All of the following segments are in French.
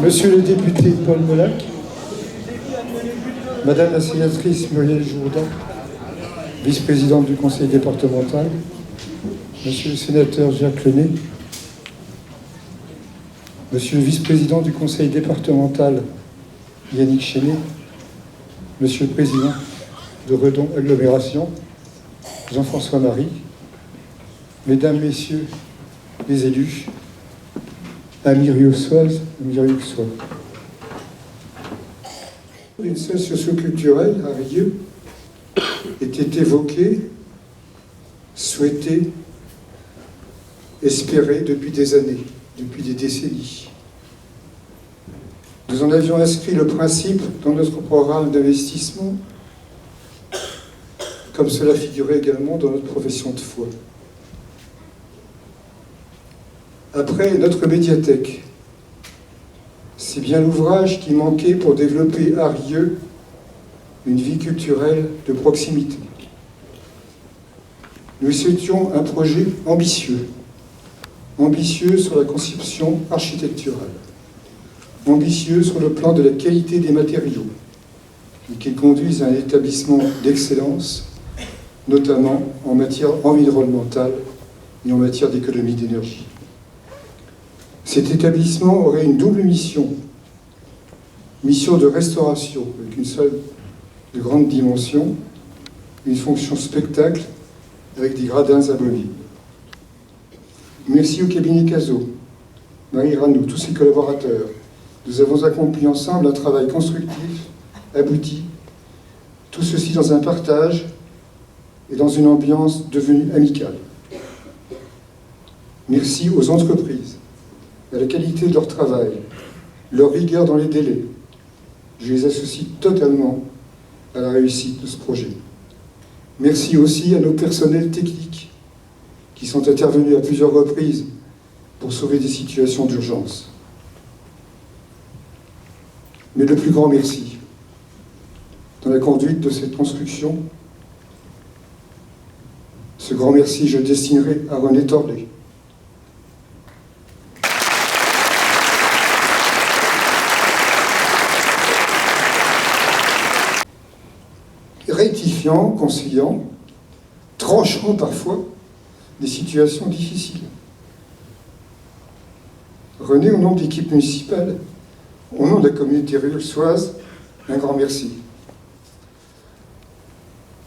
Monsieur le député Paul Molac, Madame la sénatrice Muriel Jourdan, vice-présidente du conseil départemental, Monsieur le sénateur Jacques Lenné, Monsieur le vice-président du conseil départemental Yannick Chénet, Monsieur le président de Redon Agglomération, Jean-François Marie, Mesdames, Messieurs les élus, Amir Youssoise, une salle socioculturelle à Rieux était évoquée, souhaitée, espérée depuis des années, depuis des décennies. Nous en avions inscrit le principe dans notre programme d'investissement, comme cela figurait également dans notre profession de foi. Après notre médiathèque, c'est bien l'ouvrage qui manquait pour développer à Rieux une vie culturelle de proximité. Nous souhaitions un projet ambitieux sur la conception architecturale, ambitieux sur le plan de la qualité des matériaux, et qui conduise à un établissement d'excellence, notamment en matière environnementale et en matière d'économie d'énergie. Cet établissement aurait une double mission. Mission de restauration, avec une salle de grande dimension, une fonction spectacle, avec des gradins amovibles. Merci au cabinet Cazot, Marie Ranou, tous ses collaborateurs. Nous avons accompli ensemble un travail constructif, abouti, tout ceci dans un partage et dans une ambiance devenue amicale. Merci aux entreprises, à la qualité de leur travail, leur rigueur dans les délais. Je les associe totalement à la réussite de ce projet. Merci aussi à nos personnels techniques qui sont intervenus à plusieurs reprises pour sauver des situations d'urgence. Mais le plus grand merci, dans la conduite de cette construction, ce grand merci, je le destinerai à René Torlet. Rectifiant, conciliant, tranchant parfois des situations difficiles. René, au nom de l'équipe municipale, au nom de la communauté rieuxoise, un grand merci.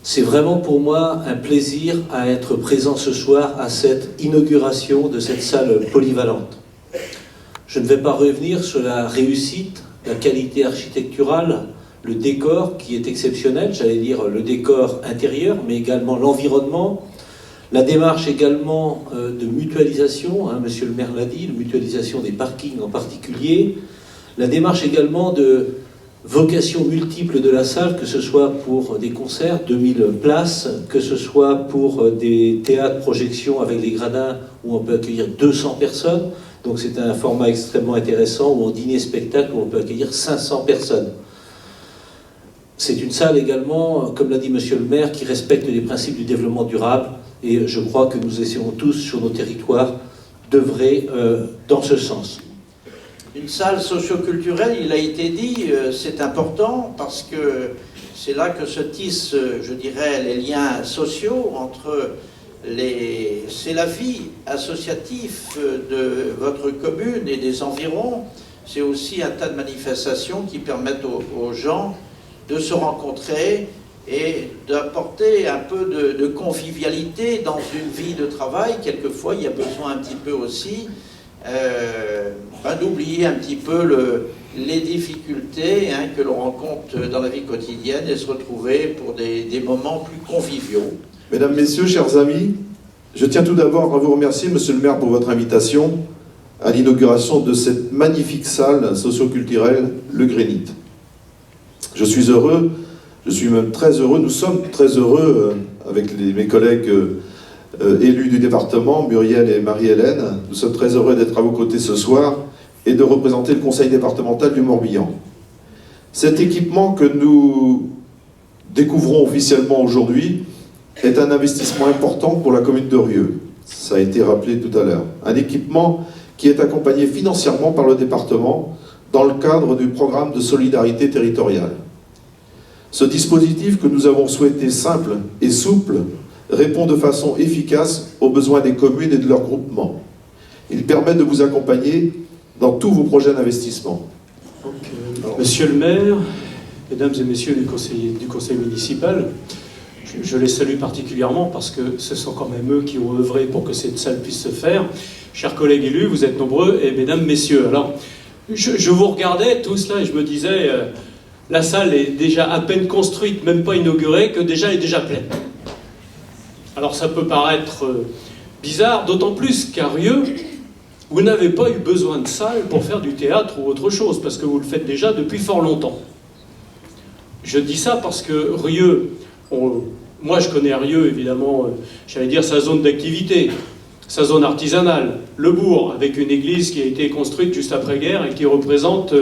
C'est vraiment pour moi un plaisir à être présent ce soir à cette inauguration de cette salle polyvalente. Je ne vais pas revenir sur la réussite, la qualité architecturale, le décor qui est exceptionnel, j'allais dire le décor intérieur, mais également l'environnement, la démarche également de mutualisation, hein, monsieur le maire l'a dit, de mutualisation des parkings en particulier, la démarche également de vocation multiple de la salle, que ce soit pour des concerts, 2000 places, que ce soit pour des théâtres projections avec des gradins où on peut accueillir 200 personnes, donc c'est un format extrêmement intéressant, ou en dîner-spectacle où on peut accueillir 500 personnes. C'est une salle également, comme l'a dit monsieur le maire, qui respecte les principes du développement durable, et je crois que nous essayons tous sur nos territoires d'œuvrer dans ce sens. Une salle socioculturelle, il a été dit, c'est important parce que c'est là que se tissent, je dirais, les liens sociaux entre les... C'est la vie associative de votre commune et des environs. C'est aussi un tas de manifestations qui permettent aux gens de se rencontrer et d'apporter un peu de convivialité dans une vie de travail. Quelquefois, il y a besoin un petit peu aussi d'oublier un petit peu les difficultés que l'on rencontre dans la vie quotidienne et se retrouver pour des moments plus conviviaux. Mesdames, Messieurs, chers amis, je tiens tout d'abord à vous remercier, Monsieur le maire, pour votre invitation à l'inauguration de cette magnifique salle socioculturelle, le Grénite. Je suis heureux, je suis même très heureux, nous sommes très heureux avec mes collègues élus du département, Muriel et Marie-Hélène. Nous sommes très heureux d'être à vos côtés ce soir et de représenter le conseil départemental du Morbihan. Cet équipement que nous découvrons officiellement aujourd'hui est un investissement important pour la commune de Rieux. Ça a été rappelé tout à l'heure. Un équipement qui est accompagné financièrement par le département dans le cadre du programme de solidarité territoriale. Ce dispositif que nous avons souhaité simple et souple répond de façon efficace aux besoins des communes et de leurs groupements. Il permet de vous accompagner dans tous vos projets d'investissement. Monsieur le maire, mesdames et messieurs du conseil municipal, je les salue particulièrement parce que ce sont quand même eux qui ont œuvré pour que cette salle puisse se faire. Chers collègues élus, vous êtes nombreux, et mesdames, messieurs, alors je vous regardais tous là et je me disais, la salle est déjà à peine construite, même pas inaugurée, que déjà elle est déjà pleine. Alors ça peut paraître bizarre, d'autant plus qu'à Rieux, vous n'avez pas eu besoin de salle pour faire du théâtre ou autre chose, parce que vous le faites déjà depuis fort longtemps. Je dis ça parce que Rieux, moi je connais Rieux évidemment, j'allais dire sa zone d'activité, sa zone artisanale, le bourg, avec une église qui a été construite juste après-guerre et qui représente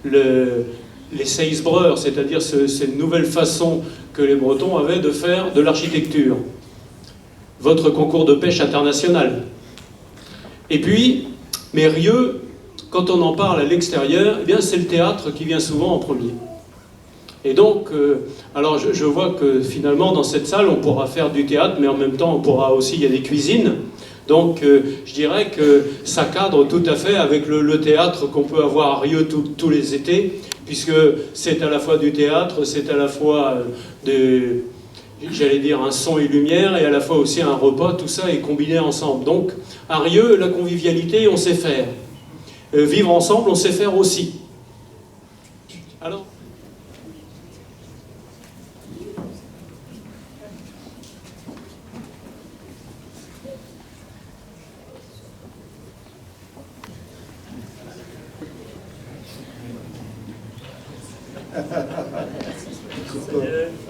les Seisbreurs, c'est-à-dire cette nouvelle façon que les Bretons avaient de faire de l'architecture. Votre concours de pêche international. Et puis, mais Rieux, quand on en parle à l'extérieur, eh bien c'est le théâtre qui vient souvent en premier. Et donc, alors je vois que finalement dans cette salle on pourra faire du théâtre, mais en même temps on pourra aussi, il y a des cuisines. Donc je dirais que ça cadre tout à fait avec le théâtre qu'on peut avoir à Rieux tous les étés, puisque c'est à la fois du théâtre, c'est à la fois j'allais dire un son et lumière, et à la fois aussi un repas, tout ça est combiné ensemble. Donc à Rieux, la convivialité, on sait faire. Vivre ensemble, on sait faire aussi. Alors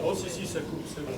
oh si, ça coupe, c'est bon.